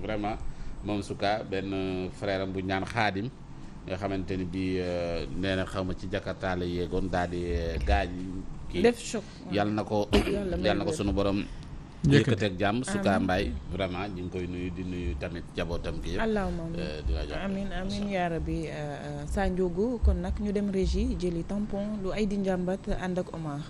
vraiment moom Souka benn frère am bu ñaan Xaadim nga xamante ni bii nee na xaw ma ci Jakarta la yéegoon daal di gaañ kii def choc yàlla na ko sunu borom yëkkateeg jàmm Souka Mbaye vraiment ñu ngi koy nuyu di nuyu tamit jabootam gi yëpp allahumma amin yaa rabbi Sa Ndiogou kon nag ñu dem régie jëli tampon lu ay di njàmbat ànd ak Omar.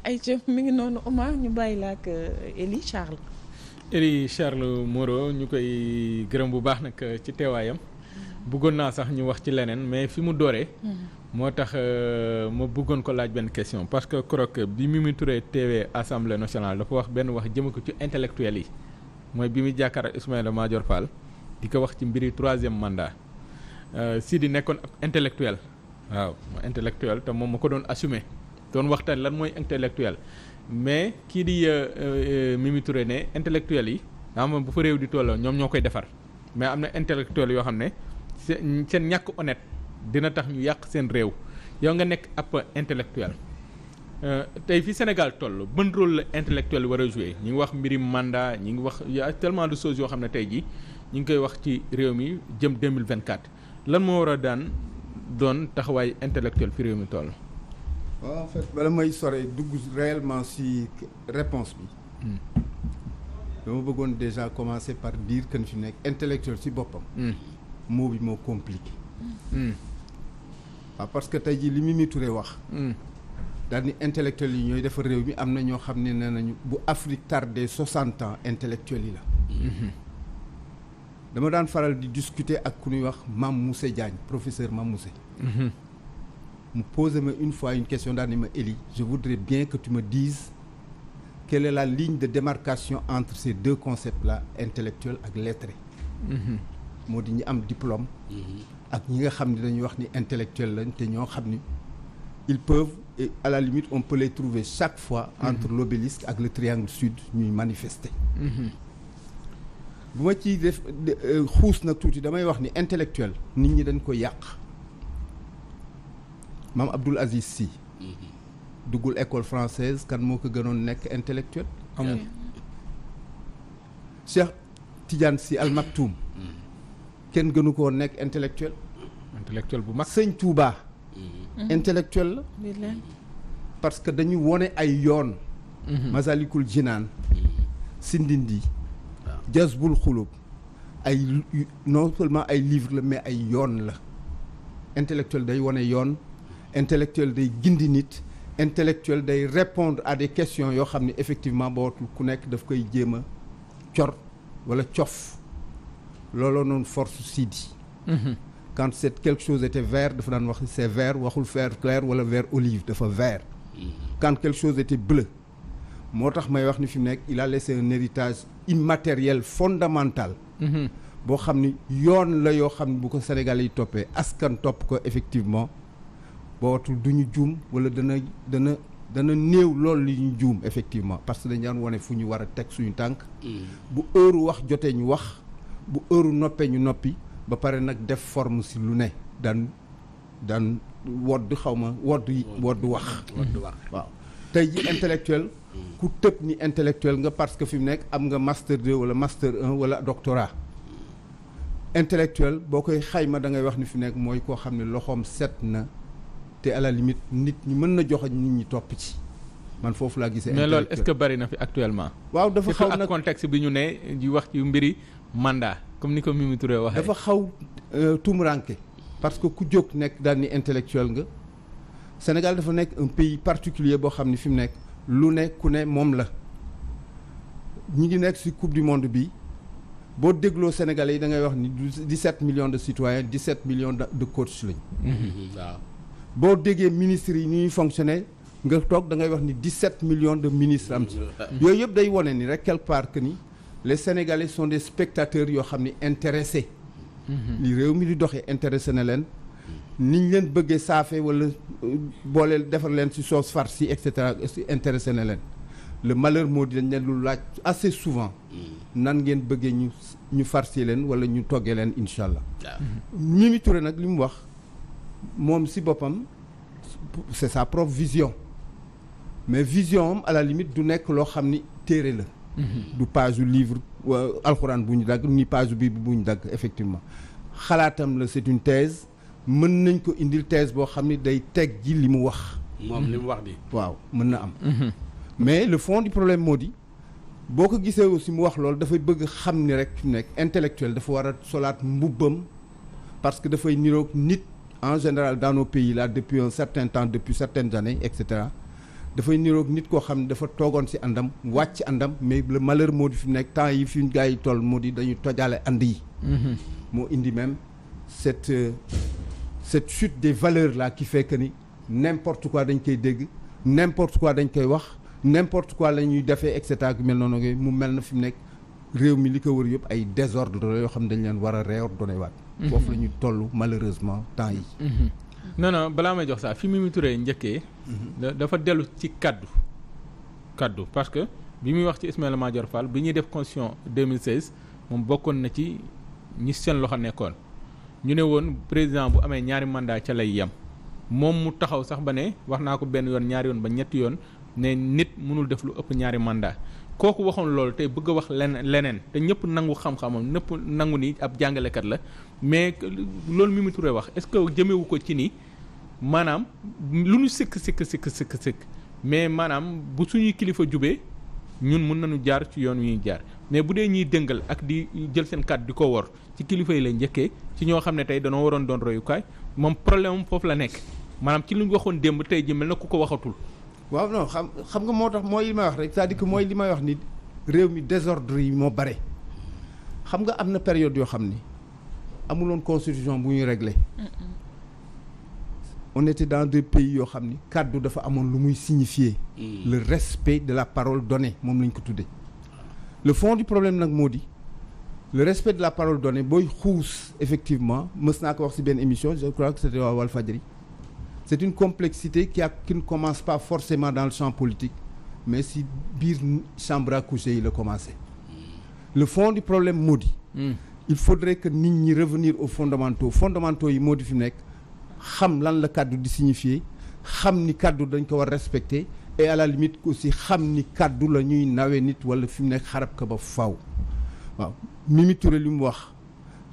ayca mi ngi noonu Omar ñu bàyyi la ak Elie Charles Moreau ñu koy gërëm bu baax nag ci teewaayam bëggoon naa sax ñu wax ci leneen mais fi mu dooree moo tax ma bëggoon ko laaj benn question parce que keroog bi Mimi Touré teewee assemblée nationale dafa wax benn wax jëme ko ci intellectuel yi mooy bi muy jàkkaar ak Ismaïla Madior Fall di ko wax ci mbiri 3e mandat Sidi nekkoon ab intellectuel waaw intellectuel te moom ma ko doon assumer doon waxtaan lan mooy intellectuel mais kii di Mimi Touré ne intellectuel yi nga xam bu fa réew di tolloo ñoom ñoo koy defar mais am na intellectuel yoo xam ne seen ñàkk honnête dina tax ñu yàq seen réew yow nga nekk ab intellectuel tey fi Sénégal toll ban rôle la intellectuel war a jouer ñi ngi wax mbiri mandat ñi ngi wax y a tellement de choses yoo xam ne tey jii ñi ngi koy wax ci réew mi jëm 2024 lan moo war a doon taxawaay intellectuel fi réew mi toll. waaw en fait bala may sore dugg réellement ci réponse bi dama bëggoon déjà commencer par dire que fi nekk intellectuel ci boppam mot bi moo compliqué waaw parce que tey jii li Mimi Touré wax daal ni intellectuels yi ñooy defar réew mi am na ñoo xam ne nee nañu bu Afrique tardé 60 ans intellectuels yi la dama daan faral di discuter ak ku ñuy wax Mame Moussé Diagne professeur Mame Moussé mu posé ma une fois une question daal ni ma Elie je voudrais bien que tu me dises quelle est la ligne de démarcation entre ces deux concepts là intellectuel ak lettré moo di ñi am diplôme ak ñi nga xam ne dañuy wax ni intellectuel lañ te ñoo xam ni ils peuvent et à la limite on peut les trouver chaque fois entre l'obélisque ak le triangle sud ñuy manifester bu ma ciy def xuus nag tuuti damay wax ni intellectuel nit ñi dañ ko yàq Maam Abdoul Aziz Sy duggul école française kan moo ko gënoon nekk intellectuel amul Cheikh Tidiane Sy Al Maktoum kenn gënu koo nekk intellectuel bu mag Sëñ Touba intellectuel la parce que dañu wone ay yoon Masalikul Jinaan Sindindi Jazbul Xulub ay non seulement ay livre la mais ay yoon la intellectuel day wone yoon intellectuel day gindi nit intellectuel day répondre à des questions yoo xam ne effectivement bootul ku nekk daf koy jéem a cor wala cof looloo noonu force Sidi quand c'est quelque chose était vert dafa daan wax c'est vert waxul vert clair wala vert olive dafa vert quand quelque chose était bleu moo tax may wax ni fi mu nekk il a laissé un héritage immatériel fondamental boo xam ni yoon la yoo xam ne bu ko Sénégalais yi toppee askan topp ko effectivement bootul du ñu juum wala dana néew loolu li ñu juum effectivement parce que dañ daan wane fu ñu war a teg suñu tànk bu heure wax jotee ñu wax bu heure noppee ñu noppi ba pare nag def forme si lu ne daan wodd xaw ma wodd wax waaw tey ji intellectuel ku tëb ni intellectuel nga parce que fi mu nekk am nga master 2 wala master 1 wala doctorat intellectuel boo koy xayma da ngay wax ni fi nekk mooy koo xam ne loxoom set na te à la limite nit ñi mën na joxoñ nit ñi topp ci man foofu laa gisee. mais loolu est-ce que bari na fi actuellement. waaw dafa xaw nag ak contexte bi ñu ne di wax ci mbiri mandat comme ni ko Mimi Touré waxee. dafa xaw tumuranke parce que ku jóg nekk daal ni intellectuel nga Sénégal dafa nekk un pays particulier boo xam ne fi mu nekk lu ne ku ne moom la ñi ngi nekk ci coupe du monde bi boo dégloo Sénégalais yi da ngay wax ni 17 millions de citoyens 17 millions de coachs lañ. waaw. boo déggee ministres yi ni ñuy fonctionner nga toog da ngay wax ni 17 millions de ministres am ci yooyu yëpp day wone ni rek quelque part que ni les Sénégalais sont des spectateurs yoo xam ni intéressés li réew mi di doxee intéressé na leen niñ leen bëggee saafe wala booleel defar leen ci sauce farci et cetera intéressé na leen le malheur moo di dañ leen lu laaj assez souvent nan ngeen bëggee ñu farci leen wala ñu toggee leen incha allah. Mimi Touré nag li mu wax moom si boppam c'est sa propre vision mais vision am à la limite du nekk loo xam ni téere la. du page du livre alxuraan bu ñu dagg ni page bi bu ñu dagg effectivement xalaatam la c'est une thèse mën nañ ko indil thèse boo xam ni day teg ji li mu wax. moom li mu wax di waaw mën na am. mais le fond du problème moo di boo ko gisee aussi mu wax loolu dafay bëgg xam ni rek fi mu nekk intellectuel dafa war a solaat mbubbam parce que dafay niroog nit en général dans nos pays là depuis un certain temps depuis certaines années et cetera dafay niroog nit koo xam ne dafa toogoon ci àndam wàcc àndam mais le malheur moo di fi mu nekk temps yi fi gars yi toll moo di dañuy tojaale ànd yi. moo indi même cette chute des valeurs là qui fait que ni n'importe quoi dañ koy dégg n'importe quoi dañ koy wax. n'importe quoi la ñuy defee et cetera mel noonu mu mel na fi mu nekk réew mi li ko wër yëpp ay désordre la yoo xam ne dañ leen war a réordonner waat. foofu la ñu toll malheureusement temps yi. non balaa may jox sax fi Mimi Touré njëkkee. dafa dellu ci kaddu parce que bi muy wax ci Ismaïla Madior Fall bi ñuy def constitution 2016 moom bokkoon na ci ñi seen loxo nekkoon ñu ne woon président bu amee ñaari mandat ca lay yem moom mu taxaw sax ba ne wax naa ko benn yoon ñaari yoon ba ñetti yoon. ne nit mënul def lu ëpp ñaari mandat kooku waxoon loolu tey bëgg a wax leneen te ñëpp nangu xam-xamam ñëpp nangu ni ab jàngalekat la mais loolu Mimi Touré wax est-ce que jëmewu ko ci ni maanaam lu ñu sikk mais maanaam bu suñuy kilifa jubee ñun mën nañu jaar ci yoon wi ñuy jaar mais bu dee ñuy dëngal ak di jël seen kàddu di ko wor ci kilifa yi lay njëkkee ci ñoo xam ne tey danoo waroon doon royukaay moom problème am foofu la nekk maanaam ci lu ñu waxoon démb tey ji mel na ku ko waxatul. waaw non xam nga moo tax mooy li may wax rek c'est-à-dire que mooy li may wax ni réew mi désordre yi moo bare xam nga am na période yoo xam ni amuloon constitution bu ñuy régler on était dans des pays yoo xam ni kàddu dafa amoon lu muy signifier le respect de la parole donnée moom lañ ko tuddee le fond du problème nag moo di le respect de la parole donnée booy xuus effectivement mës naa ko wax ci benn émission je crois que c'était waa Walfadjri c'est une complexité qui ne commence pas forcément dans le champ politique mais si biir chambre à coucher yi la commencé le fond du problème moo di il faudrait que nit ñi revenir aux fondamentaux yi moo di fi nekk xam lan la kàddu di signifier xam ni kàddu dañ ko war respecter et à la limite aussi xam ni kàddu la ñuy nawe nit wala fi mu nekk xarab ka ba faw waaw Mimi Touré li mu wax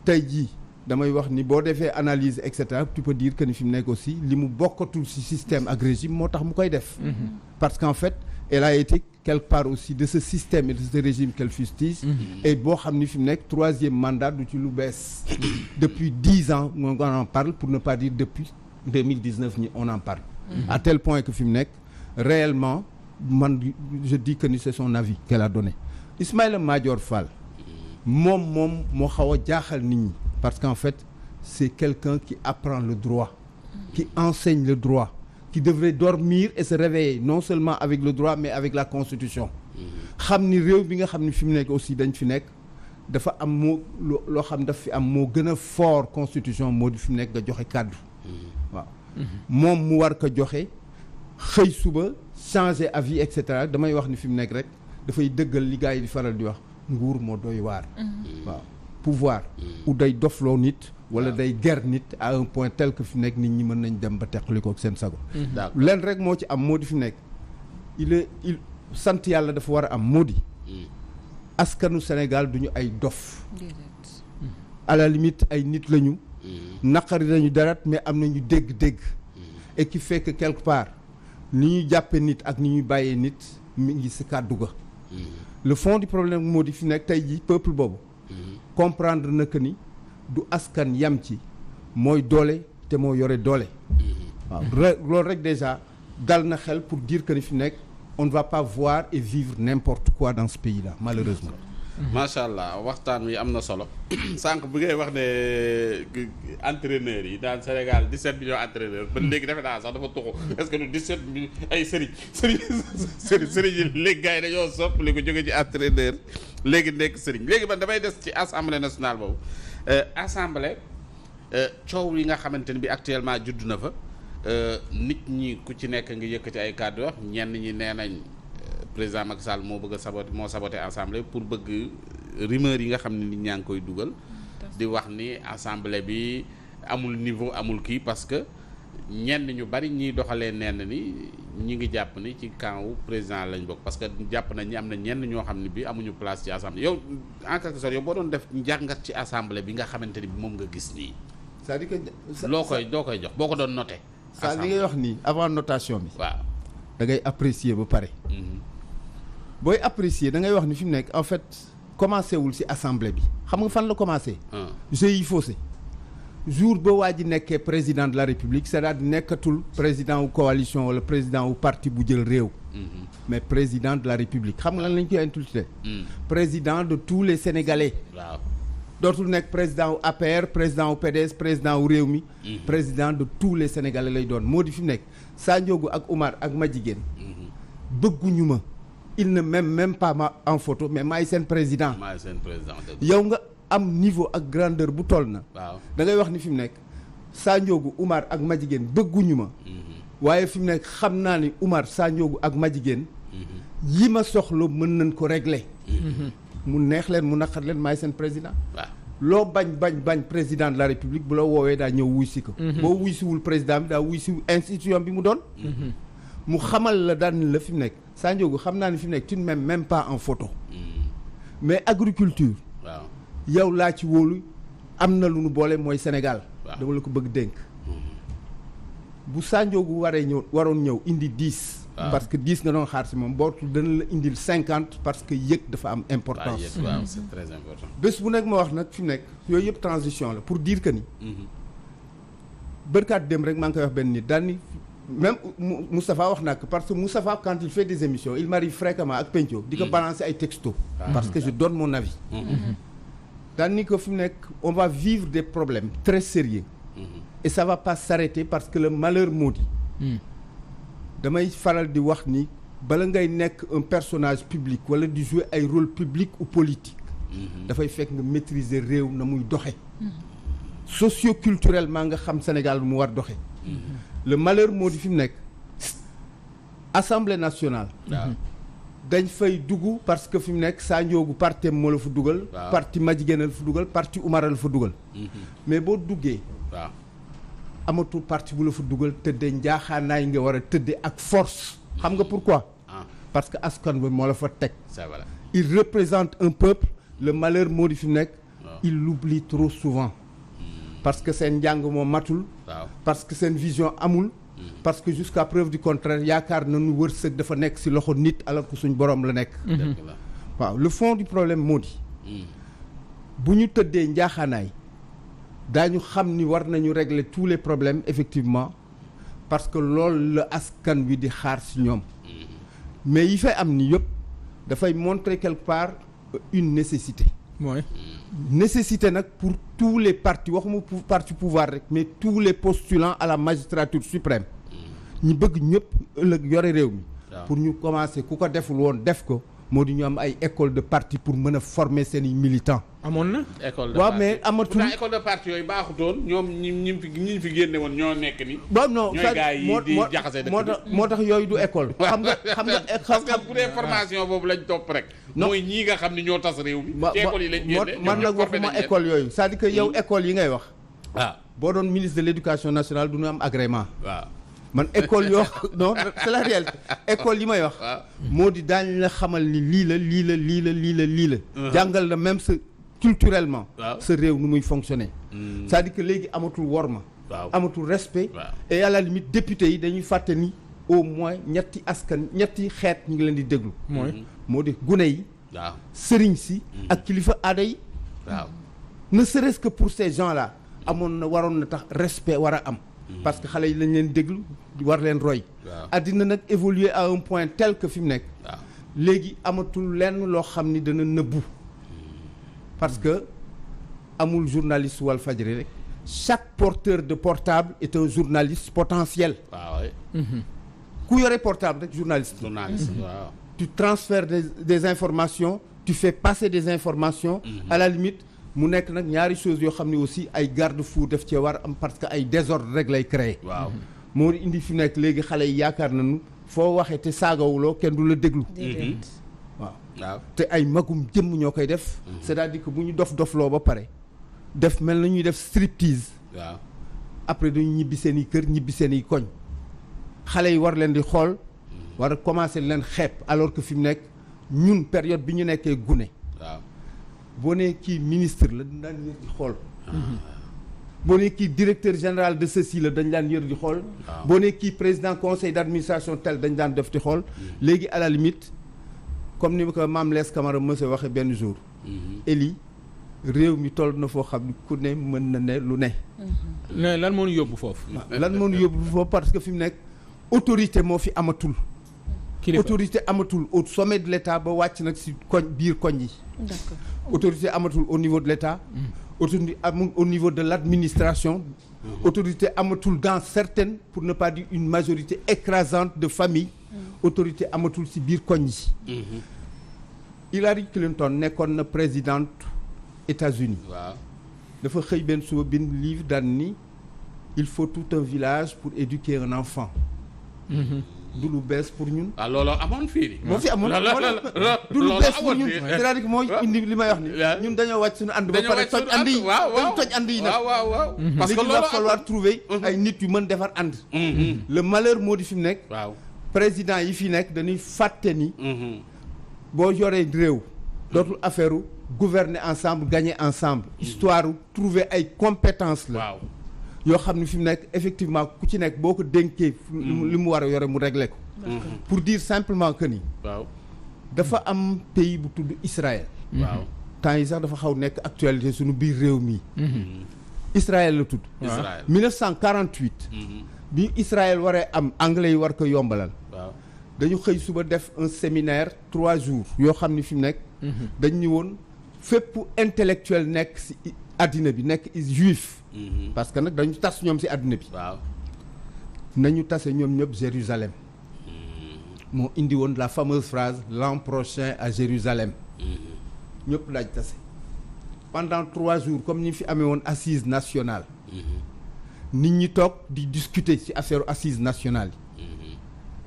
tey jii damay wax ni boo defee analyse et cetera tu peux dire que ni fi mu nekk aussi li mu bokkatul ci système ak régime moo tax mu koy def parce qu'en fait elle a été quelque part aussi de ce système et de ce régime qu'elle fustige et boo xam ni fi mu nekk troisième mandat du ci lu bees depuis 10 ans on en parle pour ne pas dire depuis 2019 ñi on en parle à tel point que fi mu nekk réellement man je dis que ni c'est son avis qu'elle a donné Ismaïla Madior Fall moom moo xaw a jaaxal nit ñi parce qu'en fait c'est quelqu'un qui apprend le droit qui enseigne le droit qui devrait dormir et se réveiller non seulement avec le droit mais avec la constitution xam ni réew bi nga xam ni fi mu nekk aussi dañ fi nekk dafa am moo loo xam daf fi am moo gën a fort constitution moo di fi mu nekk nga joxe kàddu waaw moom mu war ko joxe xëy suba changer avis et cetera damay wax ni fi mu nekk rek dafay dëggal li gars yi di faral di wax nguur moo doy waar waaw pouvoir ou day dofloo nit wala day ger nit à un point tel que fi nekk nit ñi mën nañ dem ba teqali ko ak seen sago leen rek moo ci am moo di fi nekk il sant yàlla dafa war a am moo di askanu Sénégal duñu ay dof à la limite ay nit lañu naqari nañu dara mais am nañu dégg-dégg et qui fait que quelque part ni ñuy jàppe nit ak ni ñuy bàyyee nit mi ngi si kàddu ga le fond du problème moo di fi nekk tey ji peuple boobu comprendre na que ni du askan yam ci mooy doole te moo yore doole waaw loolu rek déjà dal na xel pour dire que ni fi nekk on ne va pas voir et vivre n'importe quoi dans ce pays là malheureusement macha allah waxtaan wi am na solo sànq bi ngay wax ne entraîneurs yi daan Sénégal 17 millions entraîneurs ba léegi defe naa sax dafa tuxu est-ce que du 17 millions ay sëriñ yi léegi gars yi dañoo sopp li ko jóge ci entraîneur léegi nekk sëriñ léegi man damay des ci assemblée nationale boobu assemblée coow yi nga xamante ni bi actuellement judd na fa nit ñi ku ci nekk ngi yëkkati ay kàddu wax ñenn ñi nee nañ président Macky Sall moo bëgg a moo saboté assemblée pour bëgg rumeur yi nga xam ne nit ñaa ngi koy dugal di wax ni assemblée bi amul niveau amul kii parce que ñenn ñu bari ñiy doxalee nenn ni ñi ngi jàpp ni ci camp wu président lañ bokk parce que jàpp nañ ñi am na ñenn ñoo xam ne bi amuñu place ci assemblée yow en quelque sorte yow boo doon def njàngat ci assemblée bi nga xamante ni bi moom nga gis nii c'est-à-dire que doo koy jox boo ko doon noté ça li ngay wax nii avant notation bi waaw da ngay apprécier ba pare booy apprécier da ngay wax ni fi mu nekk en fait commencé wul ci assemblée bi xam nga fan la commencé jeu yi faussé jour ba waa ji nekkee président de la république c'est-à-dire nekkatul président wu coalition wala président wu parti bu jël réew mais président de la république xam nga lan lañ koy intitulé président de tous les sénégalais waaw dootul nekk président wu APR président wu PDS président wu réew mi président de tous les sénégalais lay doon moo di fi mu nekk Sandiogou ak Oumar ak Madjiguène bëgguñu ma il ne m'aime même pas en photo mais maay seen président yow nga am niveau ak grandeur bu toll na waaw da ngay wax ni fi mu nekk Sandiogou Oumar ak Madjiguène bëgguñu ma waaye fi mu nekk xam naa ni Oumar Sandiogou ak Madjiguène yi ma soxla mën nañ ko régler mu neex leen mu naqar leen maay seen président waaw loo bañ président de la république bu la woowee daa ñëw wuy si ko boo wuy siwul président bi daa wuy si institution bi mu doon mu xamal la daan la fi mu nekk Sandiogou xam naa ni fi mu nekk tu ne m'aimes même pas en photo mais agriculture waaw yow laa ci wóolu am na lu nu boole mooy Sénégal waaw dama la ko bëgg dénk bu Sandiogou waroon ñëw indi 10 parce que 10 nga doon xaar si moom bootul dana la indil 50 parce que yëg dafa am importance waaw c'est très important bés bu nekk ma wax nag fi mu nekk yooyu yëpp transition la pour dire que ni bërkaat dem rek maa ngi koy wax benn nit daal ni même Moustapha wax naa ko parce que Moustapha quand il fait des émissions il m'arrive fréquemment ak Pencho di ko balancer ay textos parce que je donne mon avis daal ni ko fi mu nekk on va vivre des problèmes très sérieux et ça va pas s'arrêter parce que le malheur maudit damay faral di wax ni bala ngay nekk un personnage public wala di jouer ay rôle public ou politique dafay fekk nga maîtriser réew na muy doxe socioculturellement nga xam Sénégal mu war doxe le malheur moo di fi mu nekk Assemblée nationale dañ fay dugg parce que fi mu nekk Sandiogou parti moo la fa dugal parti Madjiguène la fa dugal parti Oumar la fa dugal mais boo duggee waaw amatul parti bu la fa dugal tëddee njaaxaanaay nga war a tëddee ak force xam nga pourquoi parce que askan bi moo la fa teg c'est vrai il représente un peuple le malheur moo di fi mu nekk il l'oublie trop souvent parce que seen njàng moo matul parce que seen vision amul parce que jusqu'à preuve du contraire yaakaar nañu wërsëg dafa nekk ci loxo nit alors que suñ boroom la nekk waaw le fond du problème moo di bu ñu tëddee njaaxaanaay daañu xam ni war nañu régler tous les problèmes effectivement parce que loolu la askan wi di xaar ci ñoom mais yi fay am ni yëpp dafay montrer quelque part une nécessité mooy nécessité nag pour tous les partis waxuma pour parti pouvoir rek mais tous les postulants à la magistrature suprême ñi bëgg ñëpp ëllëg yore réew mi pour ñu commencer ku ko deful woon def ko moo di ñu am ay école de parti pour mën a former seeni militants amoon na école de waaw parti mais amatul école de parti yooyu baaxutoon ñoom ñi fi génne woon ñoo nekk ni bon non ñooy gars yi di jaxase dëkk bi moo tax yooyu du école xam nga parce que bu dee formation boobu lañ topp rek mooy ñii nga xam ni ñoo tas réew mi ci école yi lañ génne man nag waxuma école yooyu c'est-à-dire que yow école yi ngay wax waaw boo doon ministre de l'éducation nationale du ñu am agrément waaw man école yoo non c'est la réalité école yi may wax moo di daañ la xamal ni lii la jàngal la même sa culturellement sa réew nu muy fonctionner c'est-à-dire que léegi amatul worma amatul respect et à la limite député yi dañuy fàtte ni au moins ñetti xeet ñu ngi leen di déglu moo di gune yi sëriñ si ak kilifa aada yi ne serait-ce que pour ces gens là waroon na tax respect war a am parce que xale yi lañ leen déglu war leen roy addina nag évoluer à un point tel que fi mu nekk léegi amatul lenn loo xam ni dana nëbbu parce que amul journaliste Walfadjri rek chaque porteur de portable est un journaliste potentiel ku yore portable rek journaliste waaw tu transfères des informations tu fais passer des informations à la limite mu nekk nag ñaari choses yoo xam ne aussi ay garde-fou def cee war am parce que ay désordre rek lay créer moo indi fi nekk léegi xale yi yaakaar nañu foo waxee te saagawuloo kenn du la déglu. waaw te ay magum jëmm ñoo koy def. c'est-à-dire que bu ñu dof-dofloo ba pare def mel na ñuy def striptease. waaw après dañu ñibbi seen i kër ñibbi seen i koñ xale yi war leen di xool war a commencer leen xeeb alors que fi mu nekk ñun période bi ñu nekkee gune. waaw boo nee kii ministre la dañ daan yër di xool. boo nee kii directeur général de ceci la dañ daan yër di xool. boo nee kii président conseil d'administration tel dañ daan def di xool. léegi à la limite comme ni ma ko Mame Less Camara monsieur waxee benn jour. Eli réew mi toll na foo xam ne ku ne mën na ne lu ne. mais lan moo ñu yóbbu foofu. lan moo ñu yóbbu foofu parce que fi mu nekk autorité moo fi amatul. autorité amatul au sommet de l'État ba wàcc nag ci koñ biir koñ yi. D'accord. Autorité amatul au niveau de l'État. Autorité amul au niveau de l'administration. Autorité amatul dans certaines pour ne pas dire une majorité écrasante de familles. Autorité amatul ci biir koñ yi. Hillary Clinton nekkoon na présidente États-Unis. waaw dafa xëy benn suba bind livre daan ni il faut tout un village pour éduquer un enfant. du lu bees pour ñun. waaw looloo amoon fii. moo fi amoon du lu bees pour ñun c'est-à-dire que mooy indi li may wax ni ñun dañoo wàcc suñu ànd ba pare toj ànd yi dañu toj ànd yi nag waaw parce que il va falloir trouver ay nit yu mën defar ànd. le malheur moo di fi mu nekk. waaw président yi fi nekk dañuy fàtte ni. boo yoree réew. dootul affaire gouverner ensemble gagner ensemble. histoire trouver ay compétences la. waaw yoo xam ne fi mu nekk effectivement ku ci nekk boo ko dénkee. li mu war a yore mu régler ko. pour dire simplement que ni. waaw dafa am pays bu tudd Israël. waaw temps yi sax dafa xaw nekk actualité suñu biir réew mi. Israël la tudd. Israël 1948. bi Israël waree am anglais yi war ko yombalal. waaw dañu xëy suba def un séminaire 3 jours yoo xam ne fi mu nekk. dañ ñu woon fépp intellectuel nekk ci àddina bi nekk juif. parce que nag dañu tas ñoom ci àddina bi. waaw nañu tase ñoom ñëpp Jérusalem. moo indi woon la fameuse phrase l'an prochain à Jérusalem. ñëpp daaj tase. pendant 3 jours comme ñi fi amee woon assise nationale. nit ñi toog di discuter ci affaire assise nationale yi.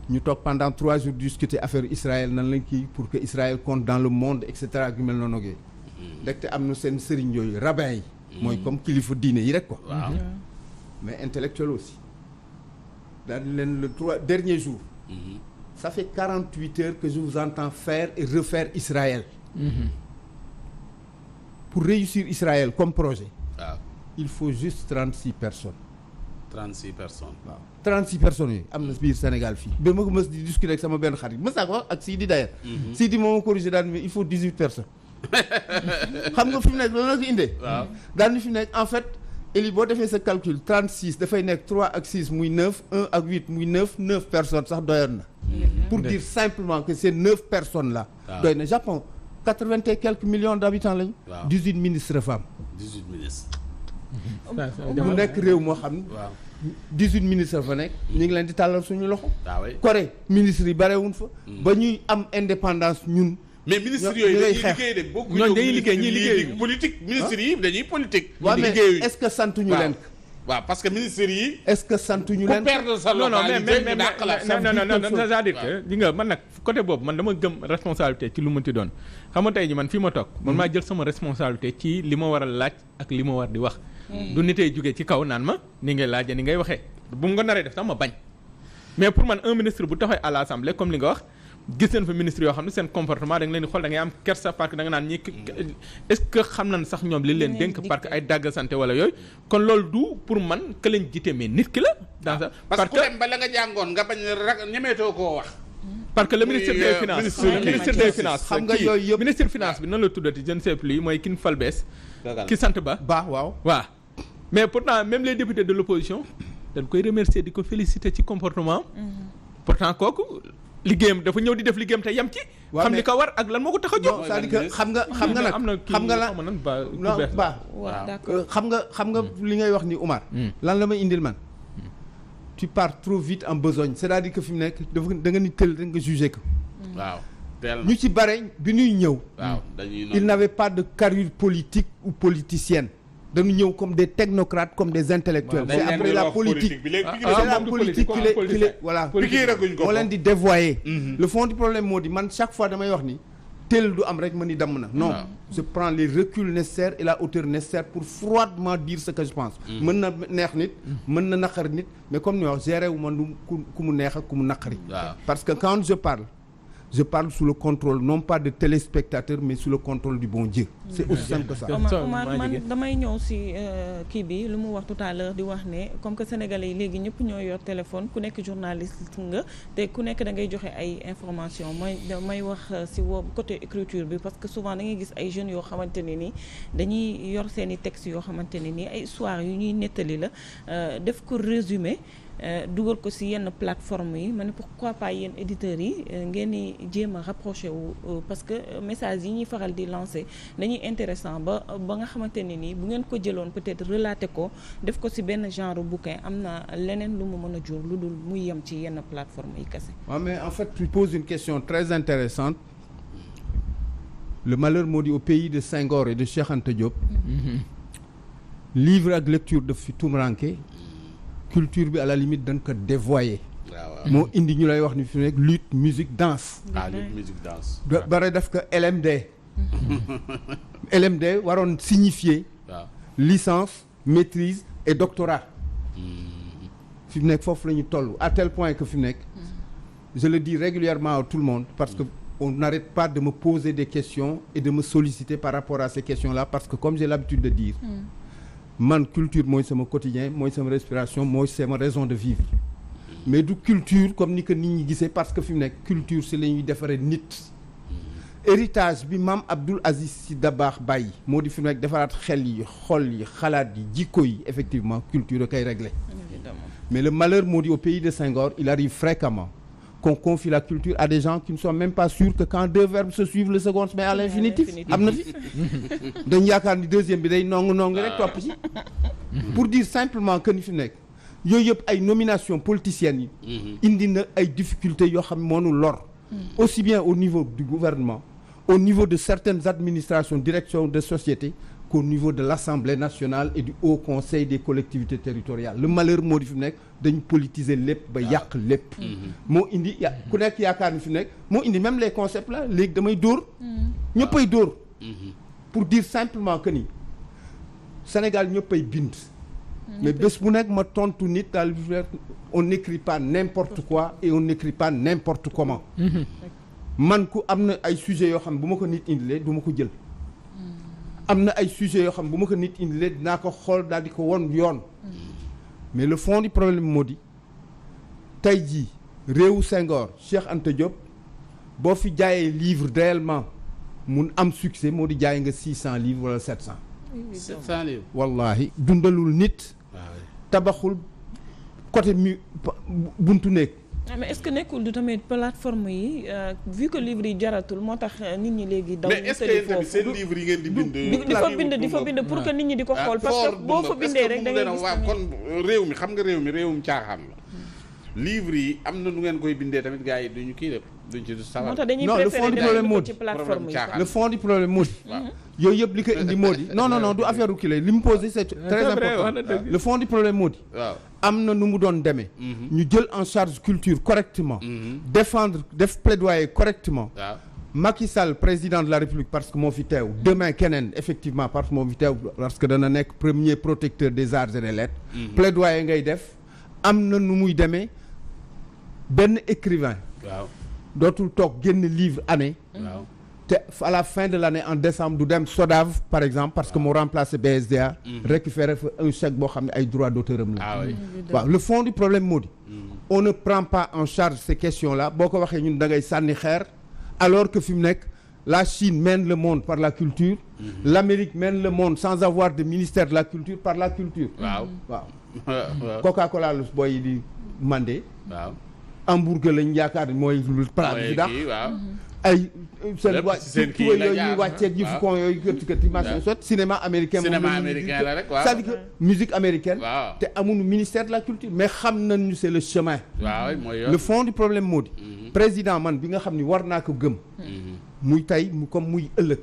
ñu toog pendant 3 jours discuter affaire Israël nan lañ kii pour que Israël compte dans le monde et cetera ak yu mel noonu ak ndekte am na seen sëriñ yooyu rabbin yi. mooy comme kilifa diine yi rek quoi. waaw mais intellectuel aussi. daal di leen le 3 dernier jour. ça fait 48 heures que je vous entends faire et refaire Israël. pour réussir Israël comme projet. waaw il faut juste 36 personnes. 36 personnes. waaw 36 personnes yooyu am na biir Sénégal fii. ba ma ko mës di discuter ak sama benn xarit mës naa ko wax ak Sidi d'ailleurs. Sidi moo ma corrigé daal mais il faut 18 personnes. xam nga fi mu nekk loolu la ko indee. waaw daal ni fi mu nekk en fait Eli boo defee sa calcul 36 dafay nekk 3 ak 6 muy 9 1 ak 8 muy 9 personnes sax doyoon na. pour dire simplement que ces 9 personnes là. doy na Japon 80 et quelques millions d'habitants lañu. waaw 18 ministres femmes. 18 ministres. mu nekk réew moo xam ne. waaw 18 ministres fa nekk. ñu ngi leen di tàllal suñu loxo. waaw oui. Corée ministres yi barewuñ fa. ba ñuy am indépendance ñun. mais ministres ñoo- yooyu ñoo lay dañuy xeex. liggéey de bokku ñooñu dañuy liggéey ñii liggéey politique ministres yi dañuy politique. waaw mais liggéeyu est-ce que santuñu waaw leen. waaw parce que ministres yi. est-ce que santuñu ku leen. perdre sa non non mais localité ñu dàq la. non c'est-à-dire que li nga man nag côté boobu man dama gëm responsabilité ci lu mënti doon xam nga tey ji man fii ma toog man maa jël sama responsabilité ci li ma war a laaj ak li ma war di wax du nitey jógee ci kaw naan ma ni ngay laajee ni ngay waxee bu mu nga naree def sax ma bañ mais pour man un ministre bu taxawee à l'Assemblée comme li nga wax gis nañ fa ministre yoo xam ne seen comportement da nga leen di xool da ngay am kersa parce que da nga naan ñi est-ce que xam nañ sax ñoom li leen dénk parce que ay dagg santé wala yooyu kon loolu du pour man que leen jiite mais nit ki la dans ça parce que ku dem ba la nga jàngoon nga bañ a ñemeetoo koo wax. parce que le ministre des finances le ministre des finances xam nga yooyu yëpp ministre finance bi nan la tuddati je ne sais plus mooy kin fal bees ki sant ba baax waaw. waaw mais pourtant même les députés de l'opposition dañ koy remercier di ko féliciter ci comportement pourtant kooku liggéeyam dafa ñëw di def liggéeyam te yem ci waaw, xam mais- li ko war ak lan moo ko tax a jóg non c'est-à-dire que xam nga nag am na kii xam nga la xaw ma nan ba ku non bees la. baax waaw d'accord. xam nga li ngay wax ni Oumar. lan la may indil man. tu pars trop vite en besogne c'est-à-dire que fi mu nekk dafa da nga ni tël rek nga jugé ko. waaw teel na ñu ci bare bi ñuy ñëw. waaw dañuy il n'avait pas de carrure politique ou politicienne. dañu ñëw comme des technocrates comme des intellectuels. C'est après la politique c'est la politique qui les voilà moo leen di dévoyer. Le fond du problème moo di man chaque fois damay wax ni tel du am rek ma ni damm na non je prends les reculs nécessaires et la hauteur nécessaire pour froidement dire ce que je pense. mën na neex nit mën na naqari nit mais comme ni wax gérer wu ma du ku mu neex ak ku mu naqari. parce que quand je parle sous le contrôle non pas de téléspectateurs mais sous le contrôle du bon Dieu. C'est aussi simple que ça. Omar man damay ñëw si kii bi lu mu wax tout à l'heure di wax ne comme que sénégalais yi léegi ñëpp ñoo yor téléphone ku nekk journaliste nga te ku nekk da ngay joxe ay information may wax si côté écriture bi parce que souvent da ngay gis ay jeunes yoo xamante ne ni dañuy yor seen i textes yoo xamante ne ni ay histoire yu ñuy nettali la def ko résumé dugal ko ci yenn plateforme yi ma ne pourquoi pas yéen éditeurs yi ngeen di jéem a rapproché wu parce que message yi ñuy faral di lancer dañuy intéressant ba nga xamante ne nii bu ngeen ko jëloon peut-être relater ko def ko ci benn genre bouquin am na leneen lu mu mën a jur lu dul muy yem ci yenn plateforme yi kese. waaw mais en fait tu poses une question très intéressante le malheur moo di au pays de Senghor et de Cheikh Anta Diop. livre ak lecture daf fi tumranke culture bi à la limite dañ ko dévoyer. moo indi ñu lay wax ni fi nekk lutte musique danse. lutte musique danse. bare def ko LMD. LMD waroon signifier. licence maîtrise et doctorat. fi mu nekk foofu la ñu toll à tel point que fi mu nekk. je le dis régulièrement à tout le monde parce que on n'arrête pas de me poser des questions et de me solliciter par rapport à ces questions-là parce que comme j'ai l'habitude de dire. man culture mooy sama quotidien mooy sama respiration mooy sama raison de vivre mais du culture comme ni que nit ñi gisee parce que fi mu nekk culture si la ñuy defaree nit héritage bi maam Abdoul Aziz Sy Dabakh bàyyi moo di fi mu nekk defaraat xel yi xol yi xalaat yi jikko yi effectivement culture a koy réglé mais le malheur moo di au pays de Senghor il arrive fréquemment qu'on confie la culture à des gens qui ne sont même pas sûrs que quand deux verbes se suivent le second se met à l'infinitif am na fi dañ yaakaar ni deuxième bi day nong rek topp ci pour dire simplement que ni fi nekk yooyu yëpp ay nomination politiciennes yi indi na ay difficultés yoo xam ne moo nu lor aussi bien au niveau du gouvernement au niveau de certaines administrations directions de société qu'au niveau de l'Assemblée nationale et du Haut Conseil des collectivités territoriales le malheur moo di fi mu nekk dañu politiser lépp ba yàq lépp moo indi ku nekk yaakaar ni fi mu nekk moo indi même les concepts là léegi damay dóor ñëppay dóor pour dire simplement que ni Sénégal ñëppay bind mais bés bu nekk ma tontu nit daal on n'écrit pas n'importe quoi et on n'écrit pas n'importe comment man ku am na ay sujets yoo xam ne bu ma ko nit indilee du ma ko jël am na ay sujets yoo xam bu ma ko nit indilee dinaa ko xool daal di ko won yoon mais le fond du problème moo di tey jii réewu Senghor Cheikh Anta Diop boo fi jaayee livre réellement mun am succès moo di jaay nga 600 livres wala 700. 700 livres. wallahi dundalul nit. tabaxul côté buntu nekk. mais est-ce que nekkul du tamit plateforme yi vu que livre yi jaratul moo tax nit ñi léegi daw mais est-ce que yéen tamit seen livre yi ngeen di bind di fa bind pour que nit ñi di ko xool parce que boo fa bindee rek da ngay gis waaw kon réew mi xam nga réewum caaxaan la livre yi am na nu ngeen koy bindee tamit gars yi duñu kii def duñ ci sawar moo tax dañuy préférer dem ci plateforme yi le fond du problème moo di yooyu yëpp li ko indi moo di non du affaire u kii la li mu posé c'est très important le fond du problème moo di waaw am na nu mu doon demee ñu jël en charge culture correctement défendre def plaidoyer correctement Macky Sall président de la République parce que moo fi teew demain keneen effectivement parce que moo fi teew parce que dana nekk premier protecteur des arts et des lettres plaidoyer ngay def am na nu muy demee benn écrivain dootul toog génn livre année te à la fin de l'année en décembre du dem SODAV par exemple parce que moo remplacé BSDA récupérer fa un chèque boo xam ne ay droits d'auteur am la waaw le fond du problème moo di on ne prend pas en charge ces questions là boo ko waxee ñun da ngay sànni xeer alors que fi mu nekk la Chine mène le monde par la culture l'Amérique mène le monde sans avoir de ministère de la culture par la culture waaw Coca-Cola lu booy yi di mandé hamburger lañ yaakaar mooy lu plat bi dax ay seen kii yooyu ñuy wàcceeg yu fi kon yooyu kërti machin soit cinéma américain la rek waaw c'est-à-dire que musique américaine te amuñu ministère de la culture mais xam nañu c'est le chemin le fond du problème moo di président man bi nga xam ni war naa ko gëm muy tey mu comme muy ëllëg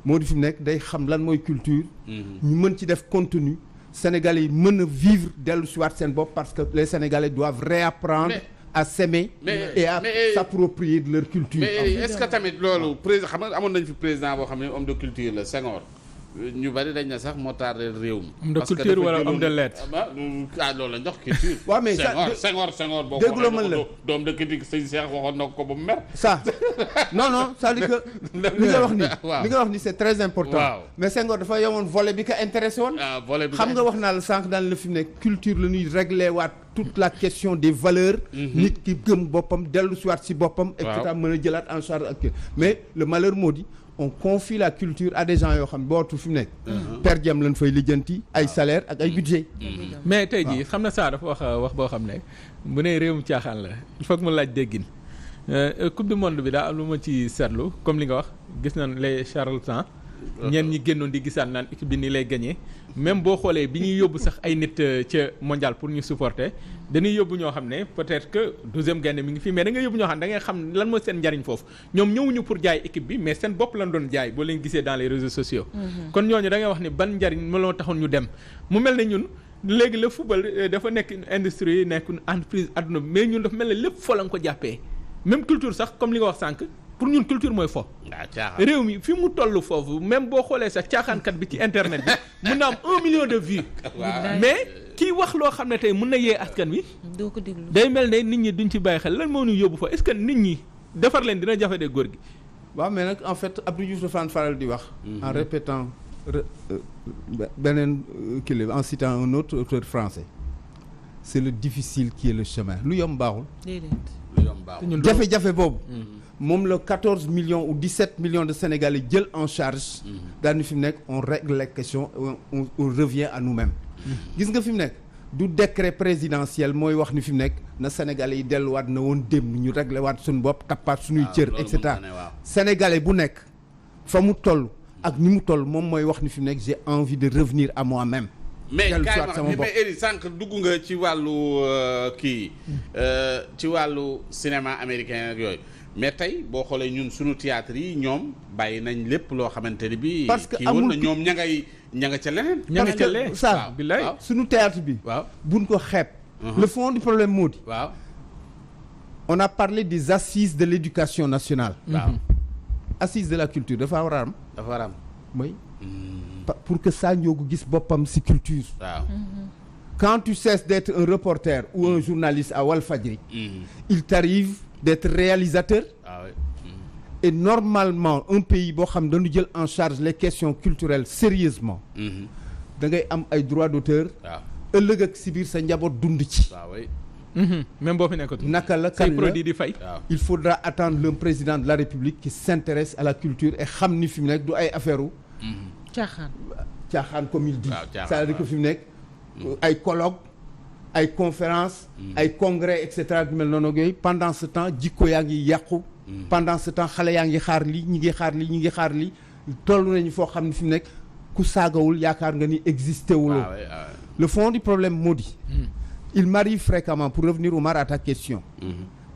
moo di fi mu nekk day xam lan mooy culture. ñu mën ci def contenu. Sénégalais yi mën a vivre dellu si waat seen bopp parce que les Sénégalais doivent réapprendre à s'aimer et à s'approprier de leur culture. mais est-ce que tamit loolu président xam nga amoon nañu fi président boo xam ne homme de culture la Senghor ñu bari dañ na sax moo tardé réew mi. homme de culture wala homme de lettres. loolu la jox culture. waaw mais Senghor boo dégguloo mën la doom de critique sëñ Cheikh waxoon na ko ba mu mer. ça non c'est-à-dire que li nga wax ni c'est très important. waaw mais Senghor dafa yemoon volet bi ko intéressé woon. volet bi xam nga wax naa la sànq daan la fi mu nekk culture la ñuy régler waat toute la question des valeurs. nit ki gëm boppam dellu si waat si boppam. et cetera mën a jëlaat en charge ak mais le malheur moo di on confie la culture à des gens yoo xam ne bootu fi mu nekk. per diem lañ fay lijjanti ay salaire ak ay budget. mais tey jii xam na saa dafa wax boo xam ne bu ne réewum caaxaan la il faut que mu laaj déggin coupe du monde bi daa am lu ma ci seetlu comme li nga wax gis nañ les charlatans ñenn ñi génnoon di gisaat naan équipe bi nii lay gagné même boo xoolee bi ñuy yóbbu sax ay nit ca mondial pour ñu supporter dañuy yóbbu ñoo xam ne peut-être que 12e gaynde mi ngi fii mais da ngay yóbbu ñoo xam ne da ngay xam lan mooy seen njariñ foofu ñoom ñëwuñu pour jaay équipe bi mais seen bopp lañ doon jaay boo leen gisee dans les réseaux sociaux. kon ñooñu da ngay wax ni ban njariñ ma loo taxoon ñu dem mu mel ne ñun léegi le football dafa nekk une industrie nekk une entreprise adduna bi mais ñun dafa mel ne lépp fo la nga ko jàppee même culture sax comme li nga wax sànq. pour ñun culture mooy fo. réew mi fi mu toll foofu même boo xoolee sax caaxaankat bi ci internet bi mun na am 1 million de vues. mais kii wax loo xam ne tey mun na yee askan wi. doo ko déglu day mel ne nit ñi duñ ci bàyyi xel lan moo ñu yóbbu fa est-ce que nit ñi defar leen dina jafe de góor gi. waaw mais nag en fait Abdou Diouf dafa faral di wax. en répétant beneen kii en citant un autre auteur français. c'est le difficile qui est le chemin lu yomb baaxul. jafe-jafe boobu. moom la 14 millions ou 17 millions de Sénégalais jël en charge. daal ni fi mu nekk on règle les questions on revient à nous-mêmes. gis nga fi mu nekk du décret présidentiel mooy wax ni fi mu nekk na Sénégalais yi delluwaat na woon démb ñu réglé waat suñu bopp tappaat suñuy cër et cetera. Sénégalais bu nekk fa mu toll ak ni mu toll moom mooy wax ni fi mu nekk j'ai envie de revenir à moi-même. mais Eri sànq dugg nga ci wàllu ci wàllu cinéma américain ak yooyu mais tey boo xoolee ñun suñu théâtre yi ñoom bàyyi nañ lépp loo xamante ni bi parce que amul ñoom ña nga ca leneen. ña nga ca leneen ça suñu théâtre bi. waaw buñ ko xeeb. le fond du problème moo di. waaw on a parlé des assises de l'éducation nationale. waaw assises de la culture dafa war a am. dafa war a am mooy. pour que Sa Ndiogou gis boppam ci culture. waaw. quand tu cesses d'être un reporter ou un journaliste à Walfadjri. il t'arrive d'être réalisateur. ah oui. et normalement un pays boo xam dañu jël en charge les questions culturelles sérieusement. da ngay am ay droits d'auteur. waaw ëllëg ak si biir sa njaboot dund ci. waaw oui. même boo fi nekkatul. naka la kan la produit di fay. il faudra attendre le président de la République qui s'intéresse à la culture et xam ni fi mu nekk du ay affaire u caaxaan comme il dit. c'est-à-dire que fi mu nekk ay colloque ay conférence ay congrès et cetera du mel noonu yooyu pendant ce temps jikko yaa ngi yàqu. pendant ce temps xale yaa ngi xaar lii ñi ngi xaar lii toll nañu foo xam ne fi mu nekk ku saagawul yaakaar nga ni existé wuloo. le fond du problème moo di. il m'arrive fréquemment pour revenir Omar à ta question.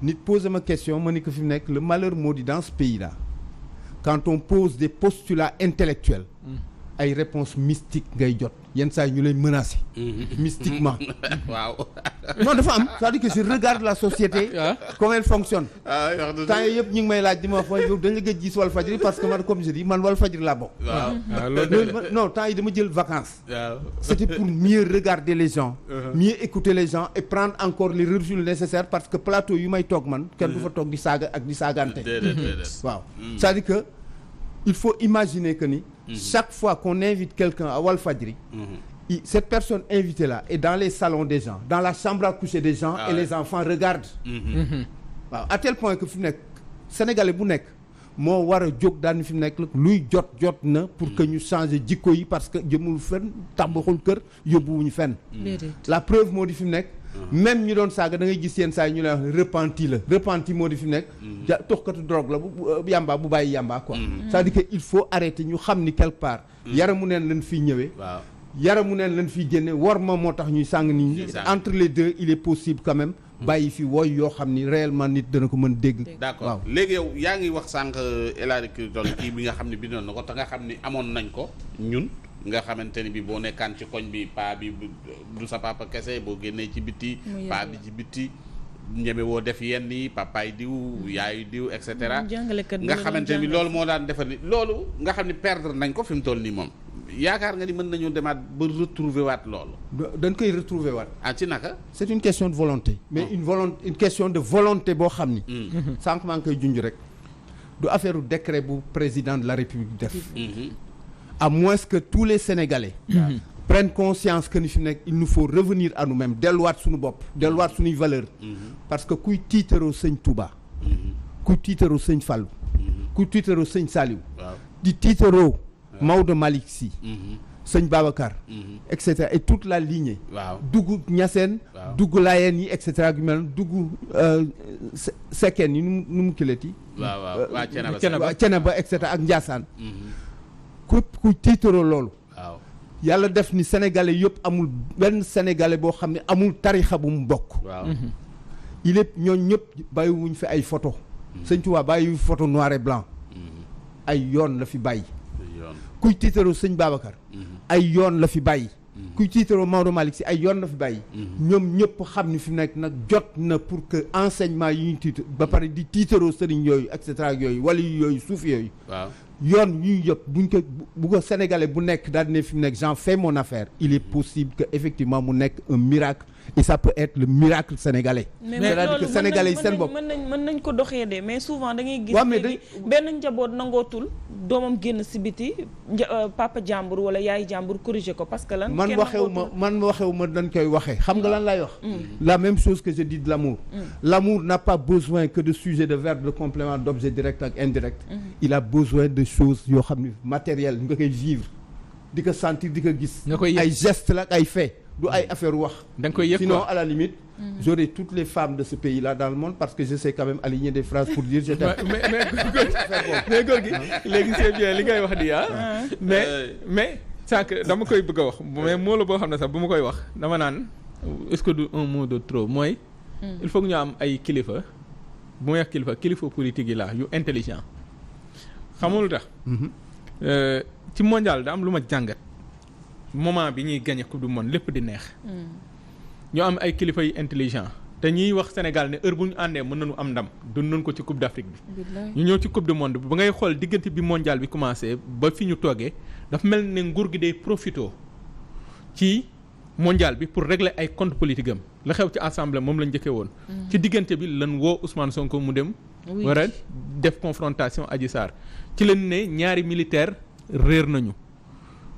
nit pose ma question ma ni ko fi mu nekk le malheur moo di dans ce pays là quand on pose des postulats intellectuels ay réponses mystiques ngay jot yenn saa yi ñu lay menacer. mystiquement. waaw. non dafa am c'est-à-dire que je regarde la société. comment elle fonctionne. temps yii yëpp ñu ngi may laaj di ma wax yow dañ la gëj gis Walfadjri parce que man comme je dis man Walfadjri laa bokk. non temps yi dama jël vacances. c'était pour mieux regarder les gens. mieux écouter les gens et prendre encore les recul nécessaires parce que plateau yu may toog man kenn du fa toog di saaga ak di saagante. waaw c'est-à-dire que il faut imaginer que ni. chaque fois qu'on invite quelqu'un à Walfadjri. cette personne invitée là est dans les salons des gens dans la chambre à coucher des gens et les enfants regardent. waaw à tel point que fi mu nekk sénégalais bu nekk moo war a jóg daan fi mu nekk luy jot na pour que ñu changer jikko yi parce que jëmul fenn tabaxul kër yóbbuwuñu fenn. la preuve moo di fi mu nekk. même ñu doon saaga da ngay gis yenn saa yi ñu lay wax repenti moo di fi nekk. toxkatu drogue la bu yamba bu bàyyi yamba quoi. c'est-à-dire que il faut arrêter ñu xam ni quelque part. yaramu neen lañ fiy ñëwee. yaramu neen lañ fiy génne war ma moo tax ñuy sàng nit ñi entre les deux il est possible quand même bàyyi fi wooy yoo xam ni réellement nit dana ko mën dégg. d'accord waaw léegi yow yaa ngi wax sànq El Hadj kii bi nga xam ne bindoon na ko te nga xam ni amoon nañ ko ñun nga xamante ni bi boo nekkaan ci koñ bi paa bi du sa papa kese boo génnee ci bitti paa bi ci bitti ñeme woo def yenn yi papaay diw yaayu diw et cetera nga xamante ni loolu moo daan defar ni loolu nga xam ni perdre nañ ko fi mu toll nii moom yaakaar nga ni mën nañoo demaat ba retrouver waat loolu. dañ koy retrouver waat. ah ci naka. c'est une question de volonté. mais une question de volonté boo xam ni. sànq maa ngi koy junj rek. du affaire u décret bu président de la République def. à moins que tous les Sénégalais. prennent conscience que ni fi nekk il nous faut revenir à nous-mêmes delluwaat suñu bopp delluwaat suñuy valeur. parce que kuy tiitaroo sëñ Touba. kuy tiitaroo sëñ Fallou. kuy tiitaroo sëñ Saliou. di tiitaroo. Maodo Malick Sy sëñ Babacar et cetera et toute la lignée dugg Ñaseen dugg Laayeen yi et cetera gu mel dugg Sekkeen yi nu mu kilati waaw Ceneba et cetera ak Njaasaan ku tiitaroo loolu yàlla def ni sénégalais yëpp amul benn sénégalais boo xam ne amul tarixa bu mu bokk il est ñooñ ñëpp bàyyiwuñ fi ay photo sëñ Tuubaa bàyyiwu photo noir et blanc ay yoon la fi bàyyi kuy tiitaroo sëñ Babacar ay yoon la fi bàyyi kuy tiitaroo Maodo Malick Sy ay yoon la fi bàyyi ñoom ñëpp xam ni fi nekk nag jot na pour que enseignement yi ñu tiitar ba pare di tiitaroo sëriñ yooyu et cetera yooyu wala yooyu suuf yooyu yoon ñuy yëpp buñ ko bu ko sénégalais bu nekk daal di ne fi mu nekk j'en fais mon affaire il est possible que effectivement mu nekk un miracle et ça peut être le miracle sénégalais. c'est-à-dire que sénégalais yi seen bopp mën nañ ko doxee de mais souvent da ngay gis léegi benn njaboot nangootul doomam génn si biti papa jàmbur wala yaay jàmbur corriger ko parce que lan man waxewu ma dañ koy waxee xam nga lan lay wax la même chose que je dis de l'amour l'amour n'a pas besoin que de sujet de verbe de complément d'objet direct ak indirect il a besoin de choses yoo xam ne matériel nga koy vivre di ko sentir di ko gis ay gestes la ak ay faits du ay affaire wax sinon à la limite j'aurai toutes les femmes de ce pays-là dans le monde parce que je sais quand même aligner des phrases pour dire je t'aime mais góor gi léegi c'est bien li ngay wax di mais sànq dama koy bëgg a wax mais moo la boo xam ne sax bu ma koy wax dama naan est-ce que du un mot de trop mooy il faut que ñu am ay kilifa bu may wax kilifa politique yi la yu intelligent xamul tax ci mondial da am lu ma jàngat moment bi ñuy gagné coupe du monde lépp di neex ñu am ay kilifa yu intelligent te ñiy wax Sénégal ne heure bu ñu àndee mën nañu am ndam dund nañ ko ci coupe d'Afrique bi ñu ñëw ci coupe du monde bi ba ngay xool diggante bi mondial bi commencé ba fi ñu toogee dafa mel ne nguur gi day profito ci mondial bi pour régler ay compte politique am la xew ci assemblée moom lañ njëkkee woon ci diggante bi lan woo Ousmane Sonko mu dem war a def confrontation Adji Sarr ci lañ ne ñaari militaire réer nañu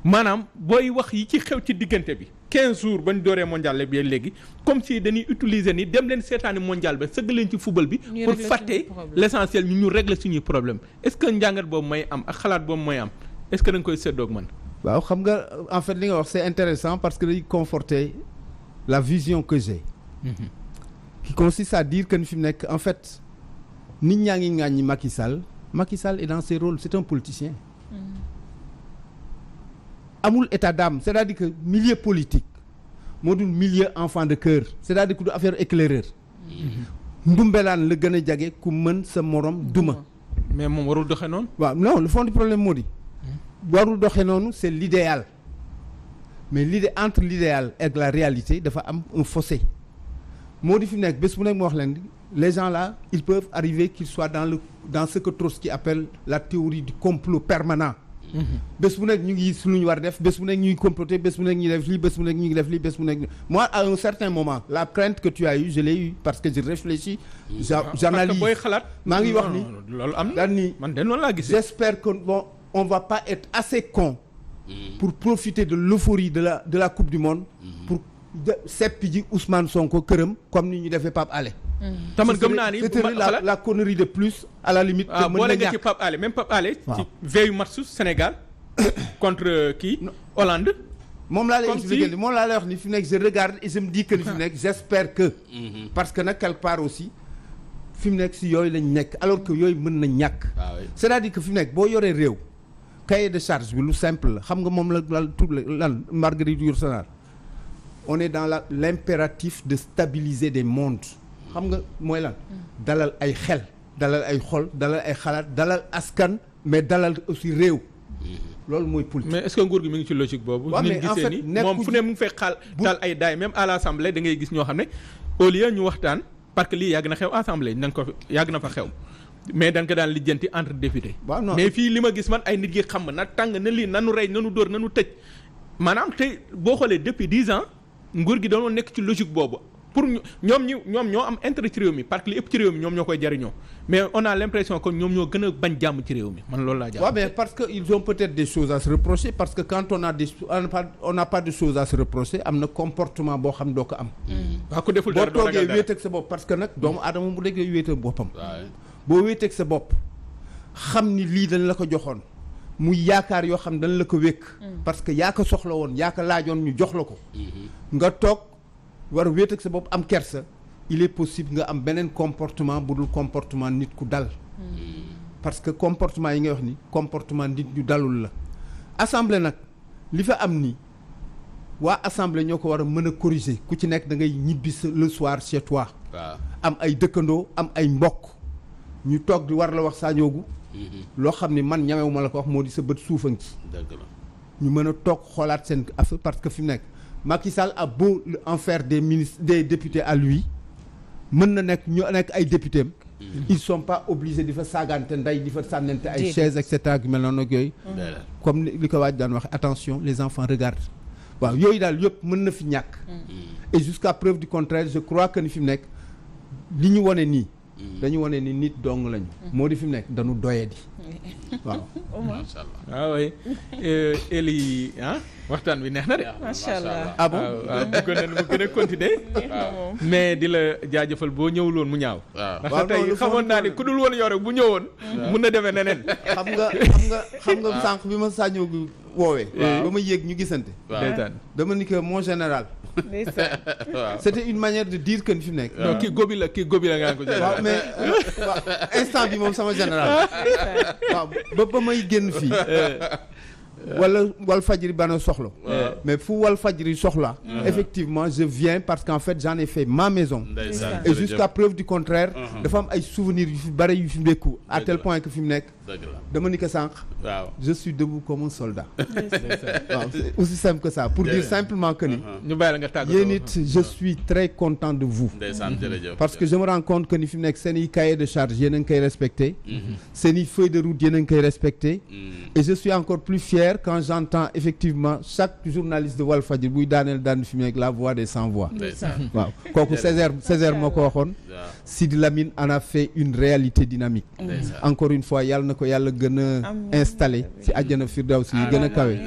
maanaam booy wax yi ci xew ci diggante bi 15 jours bañ dooree mondial bi léegi comme si dañuy utiliser ni dem leen seetaani mondial ba sëgg leen ci football bi pour fàtte l'essentiel ñu régler suñuy problème est-ce que njàngat boobu may am ak xalaat boobu may am est-ce que da nga koy séddoog man waaw xam nga en fait li nga wax c'est intéressant parce que day conforter la vision que j'ai qui consiste à dire que ni fi mu nekk en fait nit ñaa ngi ŋàññi Macky Sall est dans ses rôles c'est un politicien amul état d'âme c'est-à-dire que milieu politique moo dul milieu enfant de cœur c'est-à-dire que du affaire éclaireur ndumbelaan la gën a jage ku mën sa morom duma mais moom warul doxe noonu waaw non le fond du problème moo di warul doxe noonu c'est l'idéal mais entre l'idéal et la réalité dafa am un fossé moo di fi nekk bés bu nekk moo wax leen les gens là ils peuvent arriver qu'ils soient dans ce que Trotsky appelle la théorie du complot permanent bés bu nekk ñu ngi gis lu ñu war def bés bu nekk ñuy comploter bés bu nekk ñuy def lii bés bu nekk ñu ngi def lii bés bu nekk moi à un certain moment la crainte que tu as eu je l'ai eu parce que je réfléchis j'analyse booy xalaat maa ngi wax ni loolu am daan ni man de noonu laa gisee j'espère que bon on va pas être assez con pour profiter de l'euphorie de la coupe du monde pour seppi ji Ousmane Sonko këram comme ni ñu defee Pape Alé taman gëm naa ni la connerie de plus à la limite que mën na ñàkk ci Pape Alé même Pape Alé ci veille match Sénégal contre Hollande moom laa lay expliquer moom laa lay wax ni fi nekk je regarde et je me dis que ni fi nekk j'espère que parce que nag quelque part aussi fi mu nekk si yooyu lañ nekk alors que yooyu mën na ñàkk c'est-à-dire que fi mu nekk boo yoree réew cahier de charge bi lu simple la xam nga moom la tout lan Marguerite Yourcenar on est dans l'impératif de stabiliser des mondes xam nga mooy lan dalal ay xel dalal ay xol dalal ay xalaat dalal askan mais dalal aussi réew loolu mooy politique. mais est-ce que nguur gi mi ngi ci logique boobu. waaw mais en fait moom fu ne mu ngi fay xaal taal ay daay même à l'assemblée da ngay gis ñoo xam ne au lieu ñu waxtaan parce que lii yàgg na xew assemblée nañ ko yàgg na fa xew mais dañ ko daan lijjanti entre députés. mais fii li ma gis man ay nit yi xam na tàng na lii nanu rey nanu dóor nanu tëj maanaam tey boo xoolee depuis 10 ans nguur gi doon nekk ci logique boobu. pour ñoom ñoo am intérêt ci réew mi parce que li ëpp ci réew mi ñoom ñoo koy jariñoo mais on a l'impression que ñoom ñoo gën a bañ jàmm ci réew mi man loolu laa jàpp. waaw mais parce que ils ont peut-être des choses à se reprocher parce que quand on n'a pas de choses à se reprocher am na comportement boo xam doo ko am. waaw ku deful dara boo toogee wéet ak sa bopp parce que nag doomu aadama bu déggee wéet ak boppam. boo wéet ak sa bopp xam ni lii dañ la ko joxoon muy yaakaar yoo xam dañ la ko wékk. parce que yaa ko soxla woon yaa ko laajoon ñu jox la ko. nga toog. war a wéet ak sa bopp am kersa il est possible nga am beneen comportement bu dul comportement nit ku dal parce que comportement yi ngay wax ni comportement nit ñu dalul la assemblée nag li fa am ni waa assemblée ñoo ko war a mën a corriger ku ci nekk da ngay ñibbi le soir chez toi am ay dëkkandoo am ay mbokk ñu toog di war la wax Sagnoogu loo xam ni man ñamewuma la ko wax moo di sa bët suufan ci ñu mën a toog xoolaat seen affaire parce que fi mu nekk Macky Sall a beau en faire des ministres des députés à lui mën na nekk ñu nekk ay députés am ils sont pas obligés di fa saagante nday di fa sànnante ay chaises et cetera gi mel noonu ak yooyu comme li ko waaj daan wax attention les enfants regardent waaw yooyu daal yëpp mën na fi ñàkk et jusqu'à preuve du contraire je crois que ni fi mu nekk li ñu wone nii dañu wane ni nit dong lañu moo di fi mu nekk dañu doye di waaw macha allah waaw oui Eli waxtaan bi neex na de macha allah ah bon waaw bu gën a continuer mais di la jaajëfal boo ñëwuloon mu ñaaw ndax tey xamoon naa ni ku dul woon yore bu ñëwoon mun na demee neneen xam nga sànq bi ma Sagnoogu woowee ba ma yéeg ñu gisante dama ni que mon général c'était une manière de dire que ni fi mu nekk non kii góobi la nga ko jël waaw mais instant bi moom sama général waaw ba may génn fii wala Walfadjri bana soxla mais fu Walfadjri soxla effectivement je viens parce qu'en fait j'en ai fait ma maison et jusqu'à preuve du contraire dafa am ay souvenirs yu fi bari yu fi nekku à tel point que fi mu nekk dama ni ko sànq je suis debout comme un soldat waaw c'est aussi simple que ça pour dire simplement que ni ñu bàyyi la nga tàggatoo yéen it je suis très content de vous parce que je me rends compte que ni fi mu nekk seen i cahier de charge yéen a ngi koy respecté seen i feuille de route yéen a ngi koy respecté et je suis encore plus fier quand j'entends effectivement chaque journaliste de Walfadjri buy daaneel daan fi mu nekk la voix des sans voix waaw kooku Césaire moo ko waxoon Sidi Lamine en a fait une réalité dynamique encore une fois yàlla na ko yàlla gën a installé ci àjjana firdawsi yi gën a kawe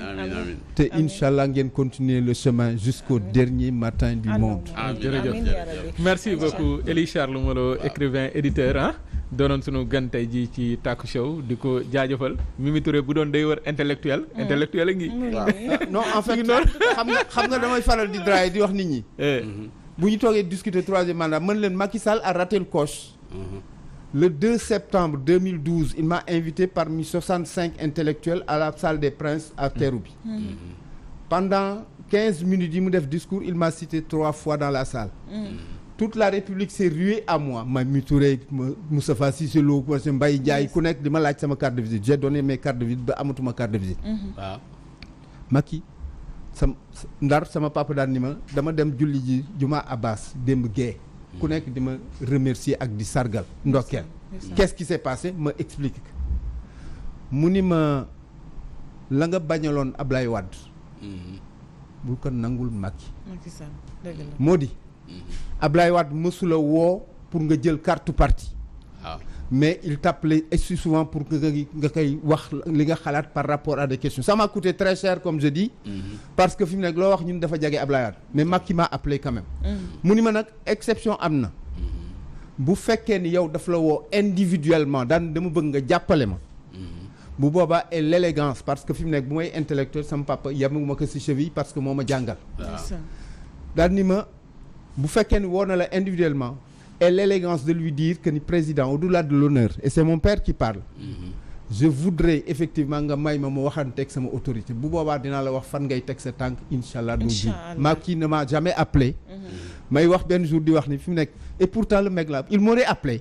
te inchallah ngeen continuer le chemin jusqu'au dernier matin du monde jërëjëf merci beaucoup Eli Charles Molo écrivain éditeur doonoon sunu gan tey ji ci Taku Show di ko jaajëfal Mimi Touré bu doon day wër intellectuel a ngi non en fait xam nga damay faral di draay di wax nit ñi bu ñu toogee discuter troisième mandat mën leen Macky Sall a raté le coche le 2 septembre 2012 il m'a invité parmi 65 intellectuels à la salle des Princes à Terrou-Bi pendant 15 minutes yi mu def discours il m'a cité 3 fois dans la salle toute la République s'est ruée à moi Mimi Touré Moustapha Cissé Lo Mbaye Ndiaye ku nekk di ma laaj sama carte de visite j'ai donné mes cartes de visite ba amatuma carte de visite waaw Macky sama papa daan ni ma dama dem julli ji Juma Abbas démb gee ku nekk di ma remercier ak di sargal ndokkeel qu'est-ce qui s'est passé ma explique mu ni ma la nga bañaloon Ablaye Wade bul ko nangul Macky moo di Ablaye Wade mësula woo pour nga jël carte parti mais il t'appelait assez souvent pour que nga koy wax li nga xalaat par rapport à des questions ça m'a coûté très cher comme je dis parce que fi mu nekk loo wax ñun dafa jege Ablaye Wade mais Macky m'a appelé quand même mu ni ma nag exception am na bu fekkee ni yow daf la woo individuellement daan dama bëgg nga jàppale ma bu boobaa et l'élégance parce que fi mu nekk bu may intellectuel sama papa yamuma ko ci cheville parce que moo ma jàngal daan ni ma bu fekkee ni woo na la individuellement et l'élégance de lui dire que ni président au-delà de l'honneur et c'est mon père qui parle je voudrais effectivement nga may ma waxanteeg sama autorité bu boobaa dinaa la wax fan ngay teg sa tànk incha allah. Macky ne m'a jamais appelé. may wax benn jour di wax ni fi mu nekk et pourtant le mec là il m'aurait appelé.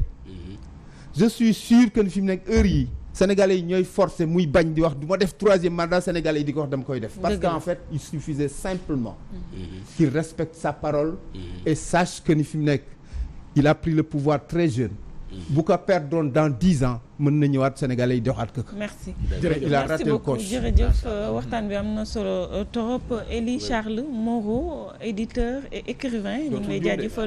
je suis sûr que fi mu nekk heure yi Sénégalais yi ñooy forcé muy bañ di wax du ma def 3e mandat Sénégalais yi di ko wax dama koy def. parce qu'en fait il suffisait simplement. qu'il respecte sa parole. et sache que ni fi mu nekk il a pris le pouvoir très jeune. bu ko perdre dans 10 ans mën na ñëwaat Sénégalais yi doxaat ko. merci il a raté le coche. jërëjëf waxtaan bi am na solo trop. Elie Charles Moreau éditeur et écrivain ñu ngi lay jaajëfal.